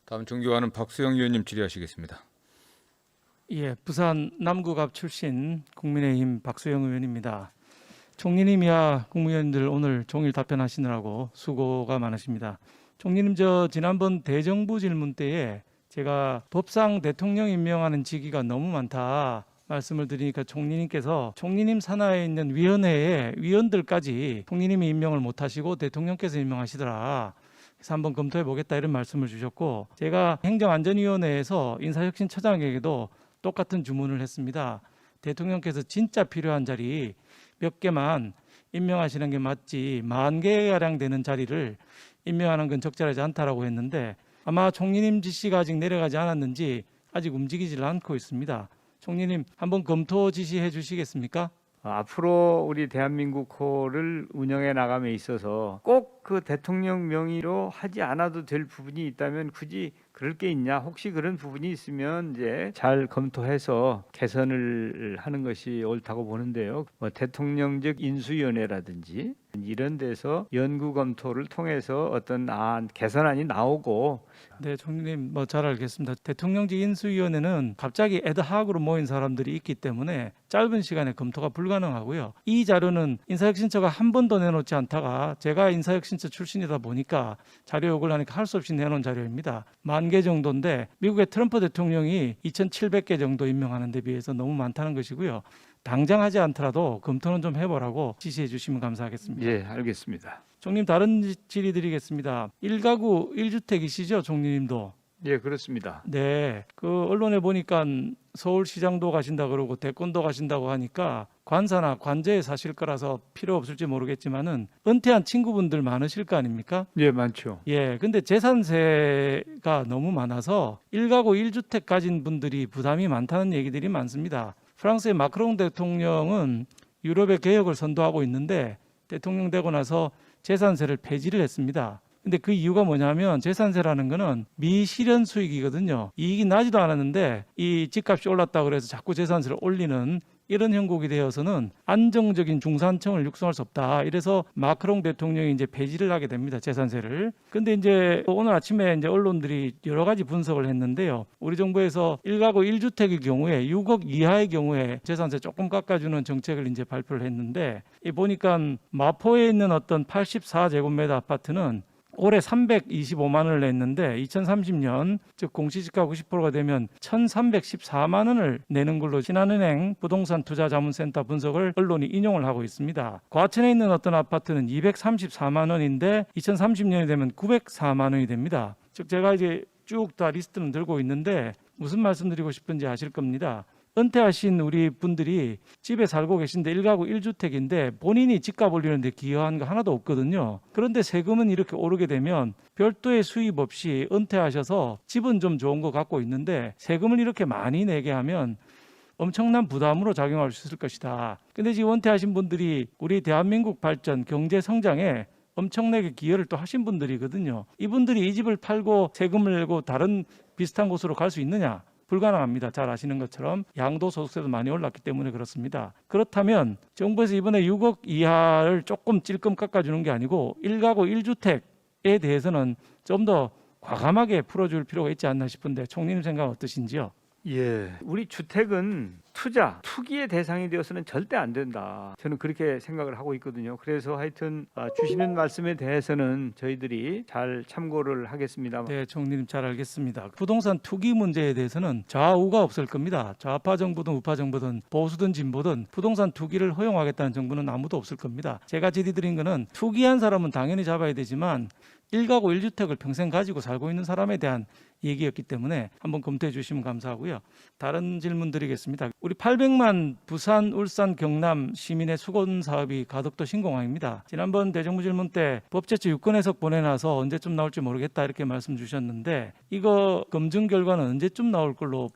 다음 존경하는 박수영 의원님 질의하시겠습니다. 예, 부산 남구갑 출신 국민의힘 박수영 의원입니다. 총리님이야 국무위원들 오늘 종일 답변하시느라고 수고가 많으십니다. 총리님, 저 지난번 대정부 질문 때에 제가 법상 대통령 임명하는 직위가 너무 많다 말씀을 드리니까 총리님께서 총리님 산하에 있는 위원회의 위원들까지 총리님이 임명을 못하시고 대통령께서 임명하시더라. 그래서 한번 검토해 보겠다 이런 말씀을 주셨고, 제가 행정안전위원회에서 인사혁신처장에게도 똑같은 주문을 했습니다. 대통령께서 진짜 필요한 자리 몇 개만 임명하시는 게 맞지 10,000개가량 되는 자리를 임명하는 건 적절하지 않다라고 했는데, 아마 총리님 지시가 아직 내려가지 않았는지 아직 움직이질 않고 있습니다. 총리님, 한번 검토 지시해 주시겠습니까? 앞으로 우리 대한민국호를 운영해 나감에 있어서 꼭 그 대통령 명의로 하지 않아도 될 부분이 있다면 굳이 그럴 게 있냐, 혹시 그런 부분이 있으면 이제 잘 검토해서 개선을 하는 것이 옳다고 보는데요. 대통령직 인수위원회라든지 이런 데서 연구 검토를 통해서 어떤 개선안이 나오고. 네, 총리님 잘 알겠습니다. 대통령직 인수위원회는 갑자기 애드하크로 모인 사람들이 있기 때문에 짧은 시간에 검토가 불가능하고요. 이 자료는 인사혁신처가 한 번도 내놓지 않다가 제가 인사혁신처 출신이다 보니까 자료 요구를 하니까 할 수 없이 내놓은 자료입니다. 10,000개 정도인데 미국의 트럼프 대통령이 2,700개 정도 임명하는 데 비해서 너무 많다는 것이고요. 당장 하지 않더라도 검토는 좀 해보라고 지시해 주시면 감사하겠습니다. 예, 알겠습니다. 총리님, 다른 질의 드리겠습니다. 1가구 1주택이시죠, 총리님도? 예, 그렇습니다. 네, 그 언론에 보니까 서울시장도 가신다 그러고 대권도 가신다고 하니까 관사나 관제에 사실 거라서 필요 없을지 모르겠지만은 은퇴한 친구분들 많으실 거 아닙니까? 예, 많죠. 예, 근데 재산세가 너무 많아서 1가구 1주택 가진 분들이 부담이 많다는 얘기들이 많습니다. 프랑스의 마크롱 대통령은 유럽의 개혁을 선도하고 있는데 대통령 되고 나서 재산세를 폐지를 했습니다. 근데 그 이유가 뭐냐면 재산세라는 거는 미실현 수익이거든요. 이익이 나지도 않았는데 이 집값이 올랐다 그래서 자꾸 재산세를 올리는 이런 형국이 되어서는 안정적인 중산층을 육성할 수 없다. 이래서 마크롱 대통령이 이제 폐지를 하게 됩니다. 재산세를. 근데 이제 오늘 아침에 이제 언론들이 여러 가지 분석을 했는데요. 우리 정부에서 1가구 1주택의 경우에 6억 이하의 경우에 재산세 조금 깎아주는 정책을 이제 발표를 했는데, 이 보니까 마포에 있는 어떤 84제곱미터 아파트는 올해 325만 원을 냈는데 2030년 즉 공시지가 90%가 되면 1,314만 원을 내는 걸로 신한은행 부동산 투자자문센터 분석을 언론이 인용을 하고 있습니다. 과천에 있는 어떤 아파트는 234만 원인데 2030년이 되면 904만 원이 됩니다. 즉 제가 이제 쭉 다 리스트는 들고 있는데 무슨 말씀드리고 싶은지 아실 겁니다. 은퇴하신 우리 분들이 집에 살고 계신데 1가구 1주택인데 본인이 집값 올리는데 기여한 거 하나도 없거든요. 그런데 세금은 이렇게 오르게 되면 별도의 수입 없이 은퇴하셔서 집은 좀 좋은 거 갖고 있는데 세금을 이렇게 많이 내게 하면 엄청난 부담으로 작용할 수 있을 것이다. 근데 지금 은퇴하신 분들이 우리 대한민국 발전, 경제 성장에 엄청나게 기여를 또 하신 분들이거든요. 이분들이 이 집을 팔고 세금을 내고 다른 비슷한 곳으로 갈 수 있느냐? 불가능합니다. 잘 아시는 것처럼 양도소득세도 많이 올랐기 때문에 그렇습니다. 그렇다면 정부에서 이번에 6억 이하를 조금 찔끔 깎아주는 게 아니고 1가구 1주택에 대해서는 좀 더 과감하게 풀어줄 필요가 있지 않나 싶은데 총리님 생각 어떠신지요? 예, 우리 주택은 투기의 대상이 되어서는 절대 안 된다. 저는 그렇게 생각을 하고 있거든요. 그래서 하여튼 주시는 말씀에 대해서는 저희들이 잘 참고를 하겠습니다. 네, 총리님 잘 알겠습니다. 부동산 투기 문제에 대해서는 좌우가 없을 겁니다. 좌파 정부든 우파 정부든 보수든 진보든 부동산 투기를 허용하겠다는 정부는 아무도 없을 겁니다. 제가 질의드린 거는 투기한 사람은 당연히 잡아야 되지만 1가구 1주택을 평생 가지고 살고 있는 사람에 대한 얘기였기 때문에 한번 검토해 주시면 감사하고요. 다른 질문 드리겠습니다. 우리 800만 부산, 울산, 경남 시민의 수건 사업이 가덕도 신공항입니다. 지난번 대정부 질문 때 법제처 유권 해석 보내놔서 언제쯤 나올지 모르겠다 이렇게 말씀 주셨는데 이거 검증 결과는 언제쯤 나올 걸로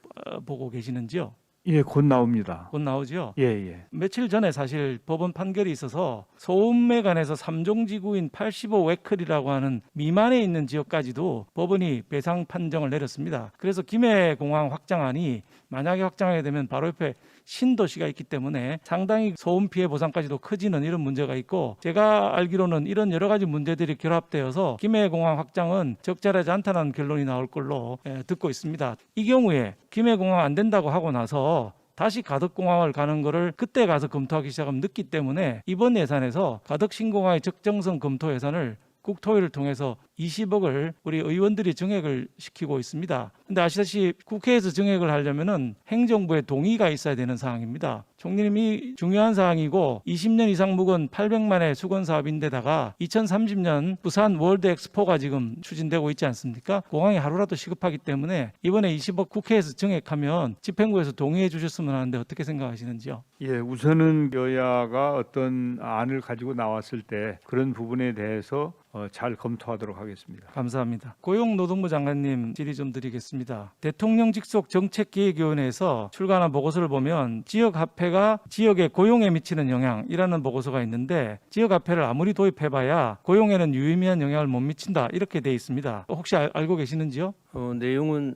보고 계시는지요? 예, 곧 나옵니다. 곧 나오죠. 예, 예. 며칠 전에 사실 법원 판결이 있어서 소음에 관해서 3종 지구인 85웨클이라고 하는 미만에 있는 지역까지도 법원이 배상 판정을 내렸습니다. 그래서 김해공항 확장안이 만약에 확장하게 되면 바로 옆에 신도시가 있기 때문에 상당히 소음 피해 보상까지도 커지는 이런 문제가 있고, 제가 알기로는 이런 여러 가지 문제들이 결합되어서 김해공항 확장은 적절하지 않다는 결론이 나올 걸로 듣고 있습니다. 이 경우에 김해공항 안 된다고 하고 나서 다시 가덕공항을 가는 거를 그때 가서 검토하기 시작하면 늦기 때문에 이번 예산에서 가덕 신공항의 적정성 검토 예산을 국토위를 통해서 20억을 우리 의원들이 증액을 시키고 있습니다. 근데 아시다시피 국회에서 증액을 하려면은 행정부의 동의가 있어야 되는 사항입니다. 총리님이 중요한 사항이고 20년 이상 묵은 800만의 수건 사업인데다가 2030년 부산 월드 엑스포가 지금 추진되고 있지 않습니까? 공항이 하루라도 시급하기 때문에 이번에 20억 국회에서 증액하면 집행부에서 동의해 주셨으면 하는데 어떻게 생각하시는지요? 예, 우선은 여야가 어떤 안을 가지고 나왔을 때 그런 부분에 대해서 잘 검토하도록 하겠습니다. 감사합니다. 고용노동부 장관님 질의 좀 드리겠습니다. 대통령 직속 정책기획위원회에서 출간한 보고서를 보면 지역화폐가 지역의 고용에 미치는 영향이라는 보고서가 있는데, 지역화폐를 아무리 도입해봐야 고용에는 유의미한 영향을 못 미친다 이렇게 돼 있습니다. 혹시 알고 계시는지요? 내용은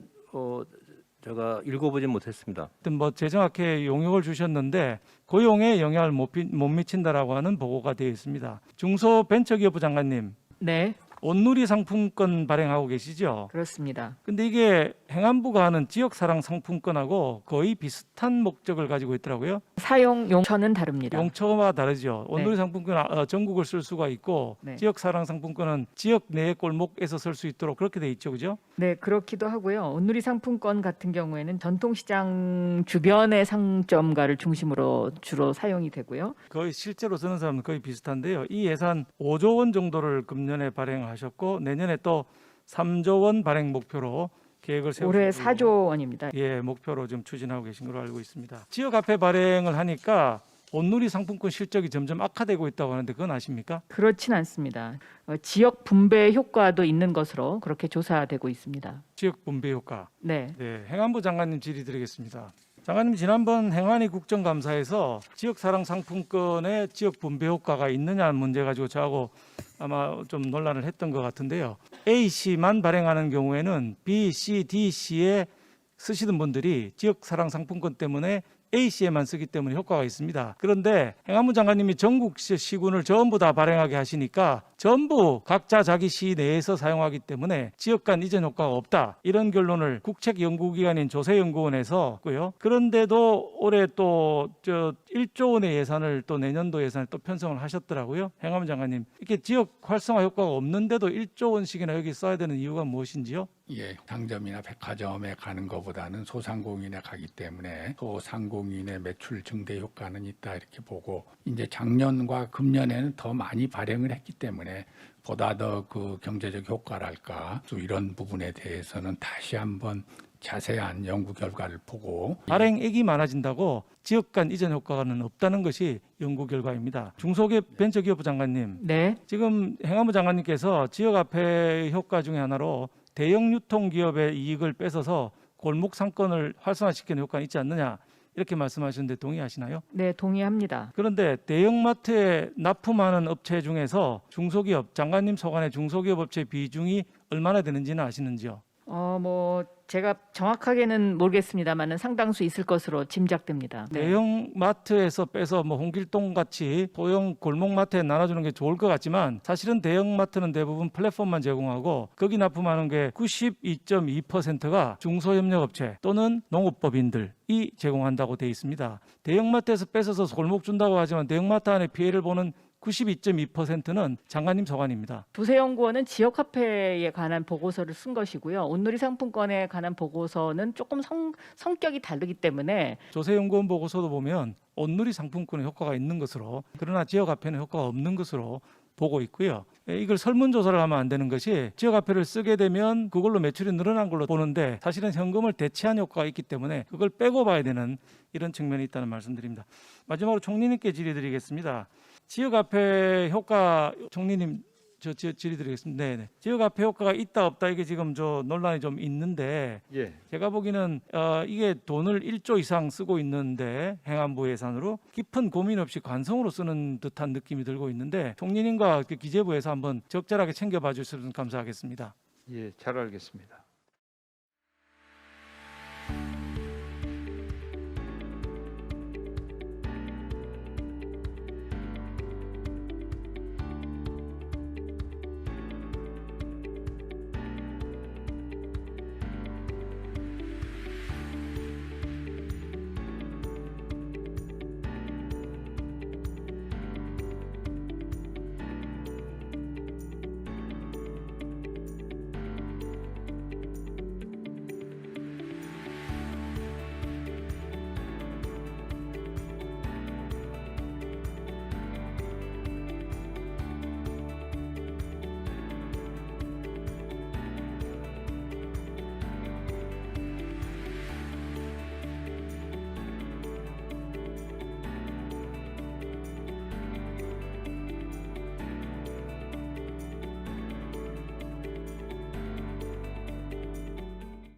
제가 읽어보진 못했습니다. 하여튼 재정학회 용역을 주셨는데 고용에 영향을 못 미친다라고 하는 보고가 되어 있습니다. 중소벤처기업부 장관님, 네, 온누리 상품권 발행하고 계시죠? 그렇습니다. 근데 이게 행안부가 하는 지역사랑 상품권하고 거의 비슷한 목적을 가지고 있더라고요. 사용 용처는 다릅니다. 용처와 다르죠. 온누리 네. 상품권은 전국을 쓸 수가 있고 네. 지역사랑 상품권은 지역 내의 골목에서 쓸 수 있도록 그렇게 돼 있죠, 그죠? 네, 그렇기도 하고요. 온누리 상품권 같은 경우에는 전통시장 주변의 상점가를 중심으로 주로 사용이 되고요. 거의 실제로 쓰는 사람은 거의 비슷한데요. 이 예산 5조 원 정도를 금년에 발행하셨고 내년에 또 3조 원 발행 목표로 계획을 세우고 올해 4조 원입니다. 예, 목표로 좀 추진하고 계신 걸로 알고 있습니다. 지역화폐 발행을 하니까 온누리 상품권 실적이 점점 악화되고 있다고 하는데 그건 아십니까? 그렇진 않습니다. 지역 분배 효과도 있는 것으로 그렇게 조사되고 있습니다. 지역 분배 효과. 네, 네, 행안부 장관님 질의 드리겠습니다. 장관님, 지난번 행안위 국정감사에서 지역사랑 상품권의 지역 분배 효과가 있느냐는 문제 가지고 저하고 아마 좀 논란을 했던 것 같은데요. A씨만 발행하는 경우에는 B, C, D, C에 쓰시던 분들이 지역사랑 상품권 때문에 A씨에만 쓰기 때문에 효과가 있습니다. 그런데 행안부 장관님이 전국 시군을 전부 다 발행하게 하시니까 전부 각자 자기 시 내에서 사용하기 때문에 지역 간 이전 효과가 없다, 이런 결론을 국책연구기관인 조세연구원에서 했고요. 그런데도 올해 또 1조 원의 예산을 또 내년도 예산을 또 편성을 하셨더라고요. 행안부 장관님, 이렇게 지역 활성화 효과가 없는데도 1조 원씩이나 여기 써야 되는 이유가 무엇인지요? 예, 상점이나 백화점에 가는 것보다는 소상공인에 가기 때문에 소상공인의 매출 증대 효과는 있다 이렇게 보고, 이제 작년과 금년에는 더 많이 발행을 했기 때문에 보다 더 그 경제적 효과랄까 이런 부분에 대해서는 다시 한번 자세한 연구 결과를 보고, 발행액이 많아진다고 지역 간 이전 효과는 없다는 것이 연구 결과입니다. 중소기업 벤처기업부 장관님, 네, 지금 행안부 장관님께서 지역화폐 효과 중에 하나로 대형 유통기업의 이익을 뺏어서 골목 상권을 활성화시키는 효과가 있지 않느냐 이렇게 말씀하셨는데 동의하시나요? 네, 동의합니다. 그런데 대형마트에 납품하는 업체 중에서 중소기업, 장관님 소관의 중소기업 업체 비중이 얼마나 되는지는 아시는지요? 제가 정확하게는 모르겠습니다만은 상당수 있을 것으로 짐작됩니다. 네. 대형 마트에서 빼서 홍길동 같이 소형 골목 마트에 나눠주는 게 좋을 것 같지만, 사실은 대형 마트는 대부분 플랫폼만 제공하고 거기 납품하는 게 92.2%가 중소협력업체 또는 농업법인들이 제공한다고 돼 있습니다. 대형 마트에서 뺏어서 골목 준다고 하지만 대형 마트 안에 피해를 보는 92.2%는 장관님 소관입니다. 조세연구원은 지역화폐에 관한 보고서를 쓴 것이고요. 온누리 상품권에 관한 보고서는 조금 성격이 다르기 때문에 조세연구원 보고서도 보면 온누리 상품권에 효과가 있는 것으로, 그러나 지역화폐는 효과가 없는 것으로 보고 있고요. 이걸 설문조사를 하면 안 되는 것이, 지역화폐를 쓰게 되면 그걸로 매출이 늘어난 걸로 보는데 사실은 현금을 대체한 효과가 있기 때문에 그걸 빼고 봐야 되는 이런 측면이 있다는 말씀드립니다. 마지막으로 총리님께 질의드리겠습니다. 지역화폐 효과, 총리님 질의드리겠습니다. 네. 지역 화폐 효과가 있다 없다 이게 지금 논란이 좀 있는데 예. 제가 보기에는 이게 돈을 1조 이상 쓰고 있는데 행안부 예산으로 깊은 고민 없이 관성으로 쓰는 듯한 느낌이 들고 있는데 총리님과 기재부에서 한번 적절하게 챙겨봐 주시면 감사하겠습니다. 예, 잘 알겠습니다.